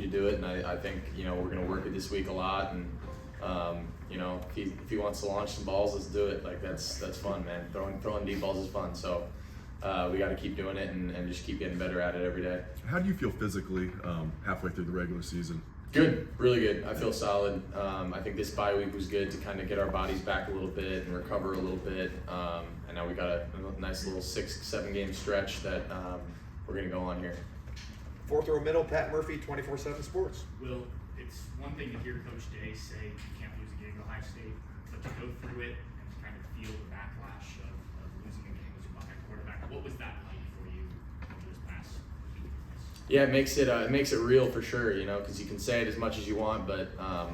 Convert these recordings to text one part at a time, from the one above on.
to do it, and I think we're going to work it this week a lot, and if he wants to launch some balls, let's do it. Like that's fun, man. Throwing deep balls is fun. So we got to keep doing it and just keep getting better at it every day. How do you feel physically halfway through the regular season? Good, really good. I feel solid. I think this bye week was good to kind of get our bodies back a little bit and recover a little bit. And now we got a nice little 6-7 game stretch that we're going to go on here. Fourth row middle, Pat Murphy, 24/7 Sports. Will, it's one thing to hear Coach Day say you can't lose a game to Ohio State, but to go through it and to kind of feel the backlash of losing a game as a Buckeye quarterback, what was that like for you over this past week? Yeah, it makes it real for sure, because you can say it as much as you want, but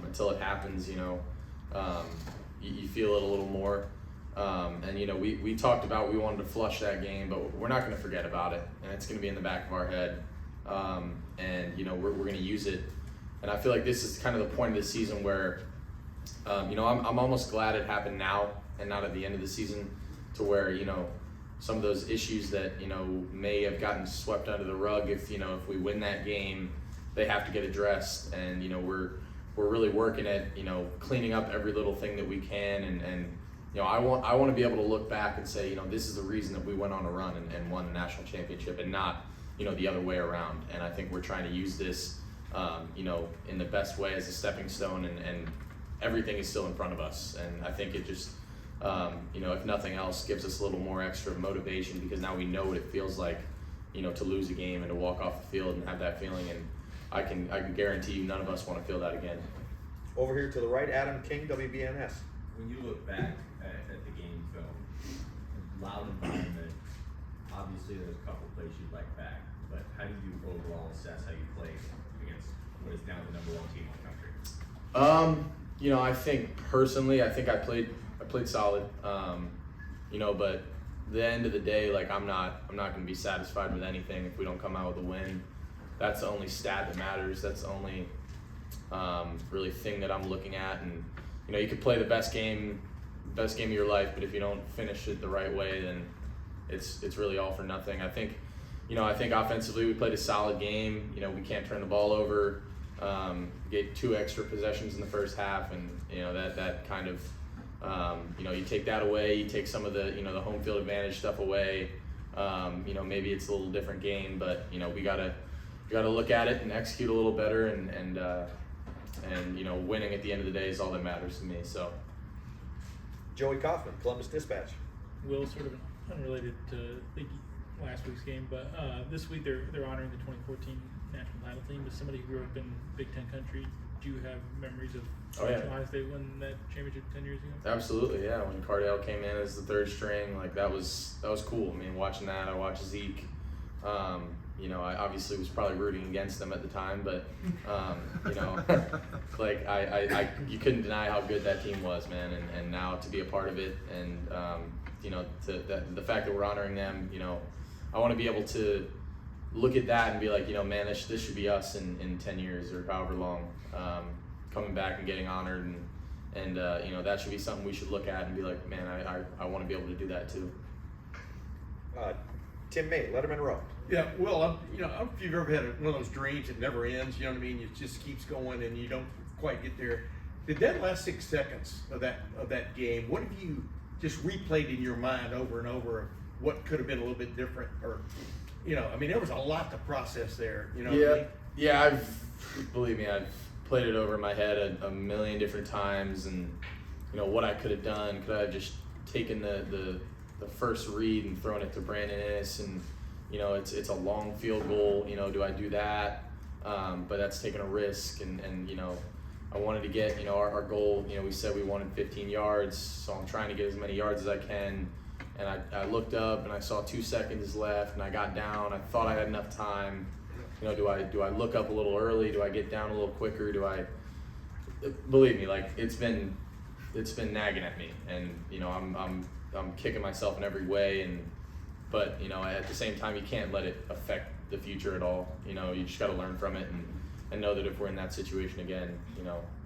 until it happens, you feel it a little more. And we talked about we wanted to flush that game, but we're not going to forget about it, and it's going to be in the back of our head. And we're going to use it, and I feel like this is kind of the point of the season where I'm almost glad it happened now and not at the end of the season, to where some of those issues that may have gotten swept under the rug, if we win that game, they have to get addressed, and we're really working at cleaning up every little thing that we can, and I want to be able to look back and say this is the reason that we went on a run and won a national championship, and not the other way around. And I think we're trying to use this in the best way as a stepping stone, and everything is still in front of us. And I think it just if nothing else, gives us a little more extra motivation, because now we know what it feels like to lose a game and to walk off the field and have that feeling. And I can guarantee you none of us want to feel that again. Over here to the right, Adam King, WBNS. When you look back at the game film, loud environment, obviously there's a couple plays you'd like back, but how do you overall assess how you played against what is now the #1 team in the country? I think personally, I played solid. But the end of the day, like I'm not going to be satisfied with anything if we don't come out with a win. That's the only stat that matters. That's the only really thing that I'm looking at. And you could play the best game of your life, but if you don't finish it the right way, then it's really all for nothing. I think offensively we played a solid game. We can't turn the ball over. Get 2 extra possessions in the first half, and that kind of you take that away, you take some of the the home field advantage stuff away. Maybe it's a little different game, but we gotta look at it and execute a little better, and winning at the end of the day is all that matters to me. So Joey Kaufman, Columbus Dispatch. Will, sort of unrelated to last week's game, but this week they're honoring the 2014 national title team. As somebody who grew up in Big Ten country, do you have memories of Ohio State winning that championship 10 years ago? Absolutely, yeah. When Cardale came in as the 3rd string, like that was cool. I mean, watching that, I watched Zeke. I obviously was probably rooting against them at the time, but like you couldn't deny how good that team was, man. And now to be a part of it, and the fact that we're honoring them, I want to be able to look at that and be like, man, this should be us in 10 years or however long, coming back and getting honored, and that should be something we should look at and be like, man, I want to be able to do that too. Tim May, Letterman Row. Yeah, well, I don't know if you've ever had one of those dreams that never ends, you know what I mean? It just keeps going and you don't quite get there. Did that last 6 seconds of that game, what have you just replayed in your mind over and over of what could have been a little bit different? Or, there was a lot to process there, what I mean? Yeah, believe me, I've played it over in my head a million different times, and what I could have done. Could I have just taken the first read and thrown it to Brandon Innes, and it's a long field goal. Do I do that? But that's taking a risk, and I wanted to get our goal. We said we wanted 15 yards, so I'm trying to get as many yards as I can. And I looked up and I saw 2 seconds left, and I got down. I thought I had enough time. Do I look up a little early? Do I get down a little quicker? Believe me, like it's been nagging at me, and I'm kicking myself in every way, but at the same time you can't let it affect the future at all. You just got to learn from it and know that if we're in that situation again,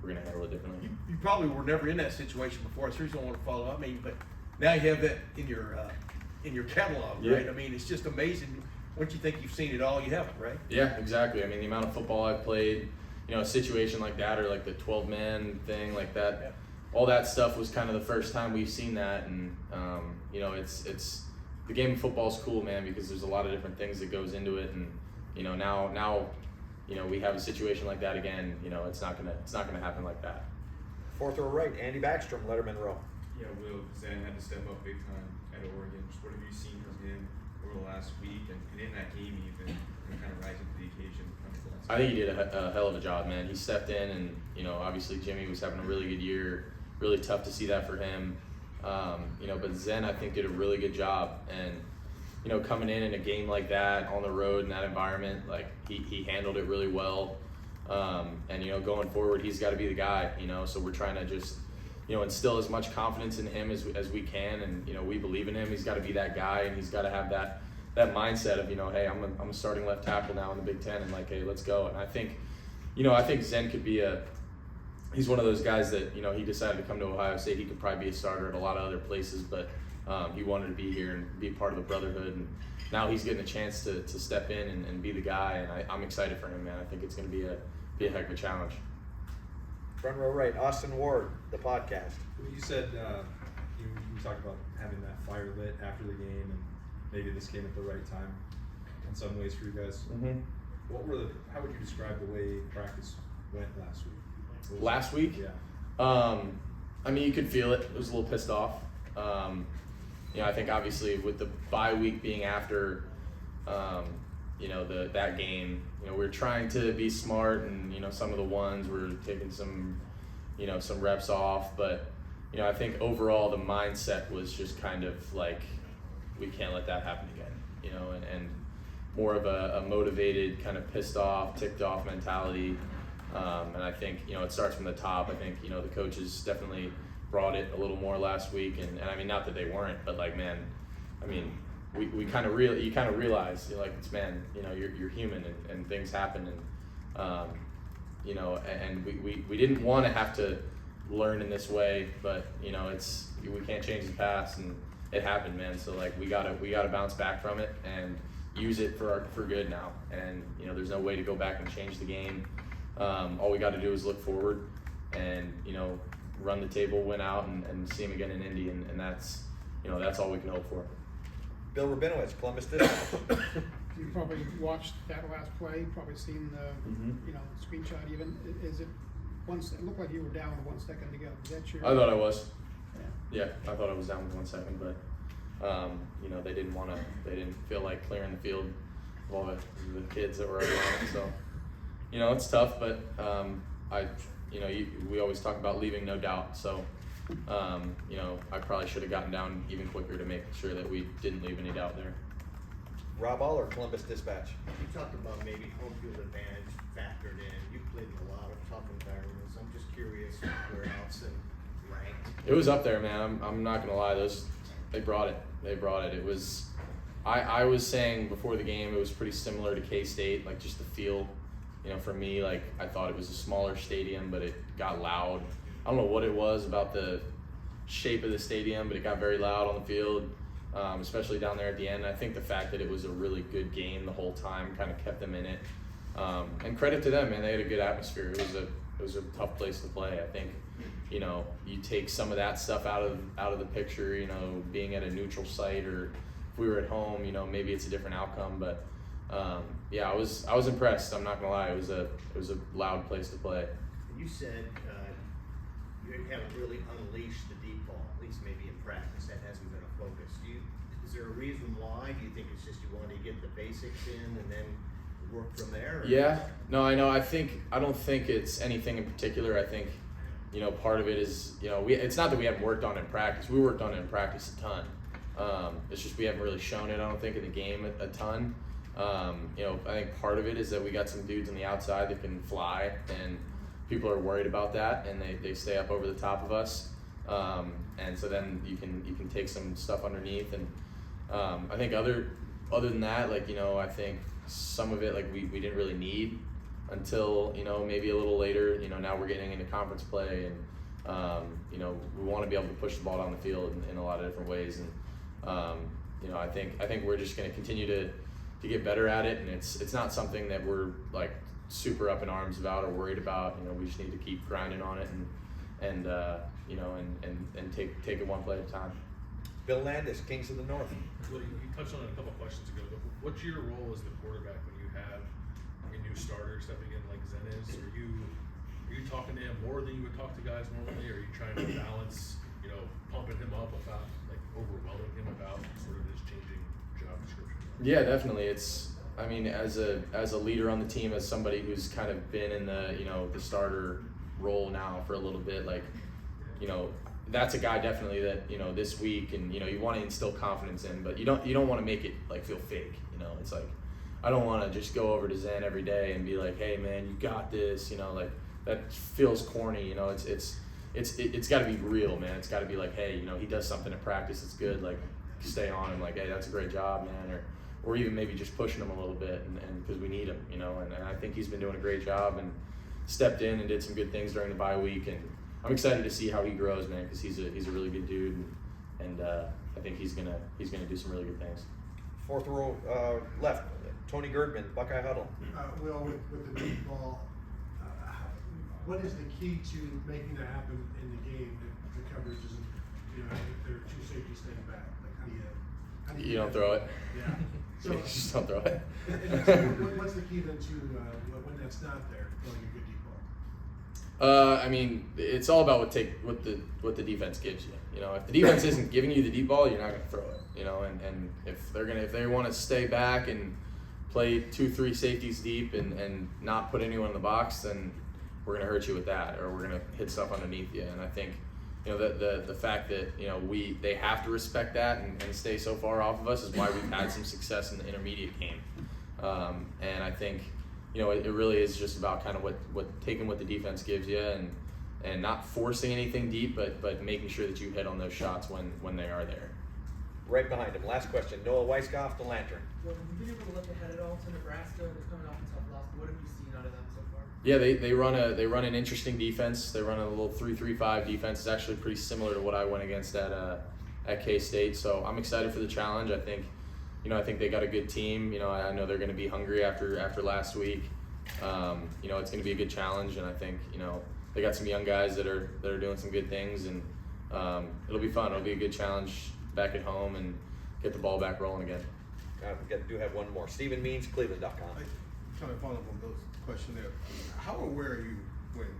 we're gonna handle it differently. You probably were never in that situation before, so you don't want to follow up. But now you have that in your catalog, yeah. right? It's just amazing once you think you've seen it all, you haven't, right? Yeah, exactly. I mean, the amount of football I've played, you know, a situation like that, or like the 12-man thing like that, Yeah. all that stuff was kind of the first time we've seen that. And, you know, it's the game of football is cool, man, because there's a lot of different things that goes into it. And, you know, now, you know, we have a situation like that again. You know, it's not gonna happen like that. Fourth row right, Andy Backstrom, Letterman row. Yeah, Will, Zen had to step up big time at Oregon. Just what have you seen from him over the last week and in that game even, and kind of rising to the occasion? I think he did a hell of a job, man. He stepped in, and, you know, obviously Jimmy was having a really good year. Really tough to see that for him. You know, but Zen, I think, did a really good job. And, you know, coming in a game like that on the road in that environment, like he handled it really well. And, you know, going forward, he's got to be the guy, you know. So we're trying to just, you know, instill as much confidence in him as we can. And, you know, we believe in him. He's got to be that guy, and he's got to have that mindset of, you know, hey, I'm a starting left tackle now in the Big Ten, and like, hey, let's go. And I think, you know, Zen could be he's one of those guys that, you know, he decided to come to Ohio State. He could probably be a starter at a lot of other places, but he wanted to be here and be part of the brotherhood. And now he's getting a chance to step in and be the guy. And I'm excited for him, man. I think it's going to be a heck of a challenge. Front row right, Austin Ward, the podcast. You said you talked about having that fire lit after the game, and maybe this came at the right time in some ways for you guys. Mm-hmm. How would you describe the way practice went last week? Last week? Yeah. I mean, you could feel it. It was a little pissed off. You know, I think obviously with the bye week being after, you know, that game, you know, we're trying to be smart, and, you know, some of the ones we're taking some reps off, but, you know, I think overall the mindset was just kind of like, we can't let that happen again, you know, and more of a motivated, kind of pissed off, ticked off mentality. And I think, you know, it starts from the top. I think, you know, the coaches definitely brought it a little more last week, and I mean, not that they weren't, but like, man, I mean, you kind of realize, you're like, it's, man, you know, you're human, and things happen, and you know, and we didn't want to have to learn in this way, but, you know, we can't change the past, and it happened, man. So like, we gotta bounce back from it and use it for good now. And, you know, there's no way to go back and change the game. All we got to do is look forward and, you know, run the table, win out, and see him again in Indy, and that's, you know, that's all we can hope for. Bill Rabinowitz, Columbus Dispatch. You probably watched that last play, probably seen the, Mm-hmm. you know, screenshot even. Is it it looked like you were down with 1 second to go. Is that your? I thought I was. Yeah. Yeah, I thought I was down with 1 second, but you know, they didn't feel like clearing the field of all the kids that were already on it. So, you know, it's tough, but we always talk about leaving no doubt. So, you know, I probably should have gotten down even quicker to make sure that we didn't leave any doubt there. Rob Aller, Columbus Dispatch. You talked about maybe home field advantage factored in. You played in a lot of tough environments. I'm just curious where Alson ranked. It was up there, man. I'm not gonna lie. They brought it. It was. I was saying before the game, it was pretty similar to K-State, like just the feel. You know, for me, like, I thought it was a smaller stadium, but it got loud. I don't know what it was about the shape of the stadium, but it got very loud on the field, especially down there at the end. I think the fact that it was a really good game the whole time kind of kept them in it. And credit to them, man. They had a good atmosphere. It was a tough place to play. I think, you know, you take some of that stuff out of the picture. You know, being at a neutral site, or if we were at home, you know, maybe it's a different outcome. But yeah, I was impressed. I'm not gonna lie. It was a loud place to play. You said you haven't really unleashed the deep ball, at least maybe in practice. That hasn't been a focus. Is there a reason why? Do you think it's just you want to get the basics in and then work from there? Or? Yeah. No, I know. I don't think it's anything in particular. I think, you know, part of it is, you know, it's not that we haven't worked on it in practice. We worked on it in practice a ton. It's just we haven't really shown it, I don't think, in the game a ton. You know, I think part of it is that we got some dudes on the outside that can fly, and people are worried about that, and they stay up over the top of us. And so then you can take some stuff underneath. And I think other than that, like, you know, I think some of it, like, we didn't really need until, you know, maybe a little later. You know, now we're getting into conference play, and you know, we want to be able to push the ball down the field in a lot of different ways. And you know, I think we're just going to continue to get better at it, and it's not something that we're like super up in arms about or worried about. You know, we just need to keep grinding on it and you know, and take it one play at a time. Bill Landis, Kings of the North. Well, you touched on it a couple questions ago, but what's your role as the quarterback when you have a new starter stepping in like Zen is? Are you talking to him more than you would talk to guys normally? Or are you trying to balance, you know, pumping him up without like overwhelming him about sort of his changing job description? Yeah, definitely. I mean, as a leader on the team, as somebody who's kind of been in the, you know, the starter role now for a little bit, like, you know, that's a guy definitely that, you know, this week, and, you know, you want to instill confidence in, but you don't want to make it like feel fake. You know, it's like, I don't want to just go over to Zen every day and be like, hey man, you got this, you know, like that feels corny. You know, it's got to be real, man. It's got to be like, hey, you know, he does something at practice, it's good, like stay on him, like, hey, that's a great job, man, or even maybe just pushing him a little bit, and because we need him, you know, and I think he's been doing a great job and stepped in and did some good things during the bye week, and I'm excited to see how he grows, man, because he's a really good dude, and I think he's gonna do some really good things. Fourth row left, Tony Girdman, Buckeye Huddle. Will, with the deep ball, what is the key to making that happen in the game if the coverage isn't, you know, if there are two safeties staying back? Like, how do you don't throw it. Yeah. So just don't throw it. What's the key then to when that's not there, throwing a good deep ball? I mean, it's all about what the defense gives you. You know, if the defense isn't giving you the deep ball, you're not going to throw it. You know, and if they want to stay back and play 2-3 safeties deep and not put anyone in the box, then we're going to hurt you with that, or we're going to hit stuff underneath you. And I think, you know, the fact that, you know, they have to respect that and stay so far off of us is why we've had some success in the intermediate game. And I think, you know, it really is just about kind of what taking what the defense gives you and not forcing anything deep, but making sure that you hit on those shots when they are there. Right behind him. Last question. Noah Weisskopf, the Lantern. Well, have you been able to look ahead at all to Nebraska? They're coming off a tough loss. What have you seen out of them so far? Yeah, they run an interesting defense. They run a little 3-3-5 defense. It's actually pretty similar to what I went against at K-State. So I'm excited for the challenge. I think they got a good team. You know, I know they're going to be hungry after last week. You know, it's going to be a good challenge, and I think, you know, they got some young guys that are doing some good things, and it'll be fun. It'll be a good challenge back at home and get the ball back rolling again. We do have one more. Stephen Means, Cleveland.com. Trying to follow up on Bill's question there. How aware are you when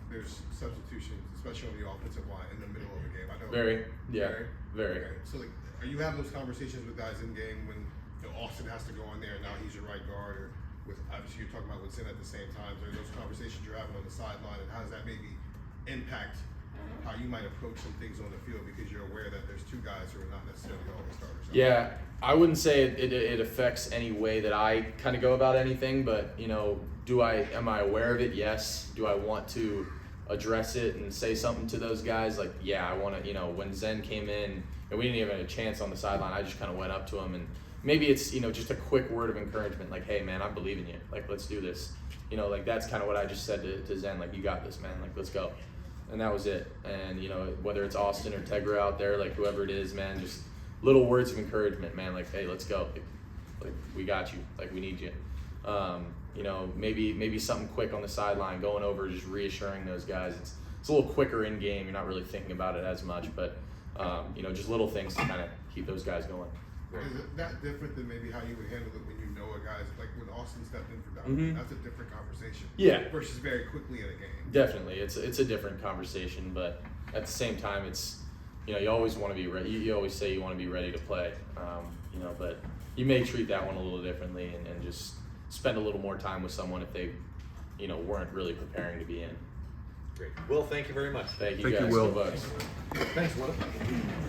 there's substitutions, especially on the offensive line in the middle of a game? I know. Very. Okay. So, like, are you having those conversations with guys in game when, you know, Austin has to go in there and now he's your right guard, or with, obviously you're talking about with Zen at the same time? Are those conversations you're having on the sideline, and how does that maybe impact how you might approach some things on the field, because you're aware that there's two guys who are not necessarily always starters? Yeah, I wouldn't say it affects any way that I kind of go about anything, but, you know, am I aware of it? Yes. Do I want to address it and say something to those guys? Like, yeah, I want to, you know, when Zen came in and we didn't even have a chance on the sideline, I just kind of went up to him, and maybe it's, you know, just a quick word of encouragement, like, hey man, I believe in you, like, let's do this. You know, like, that's kind of what I just said to Zen, like, you got this, man, like, let's go. And that was it. And, you know, whether it's Austin or Tegra out there, like, whoever it is, man, just little words of encouragement, man, like, hey, let's go. Like we got you. Like, we need you. You know, maybe something quick on the sideline, going over, just reassuring those guys. It's a little quicker in game. You're not really thinking about it as much, but, you know, just little things to kind of keep those guys going. Is it that different than maybe how you would handle it when you know a guy's, like when Austin stepped in for Donovan? That's a different conversation. Yeah. Versus very quickly in a game. Definitely, it's a different conversation, but at the same time, it's, you know, you always want to be ready. You always say you want to be ready to play, you know, but you may treat that one a little differently and just spend a little more time with someone if they, you know, weren't really preparing to be in. Great. Will, thank you very much. Thank you Thank you, guys. Will. Go Bucks. Thanks, Will.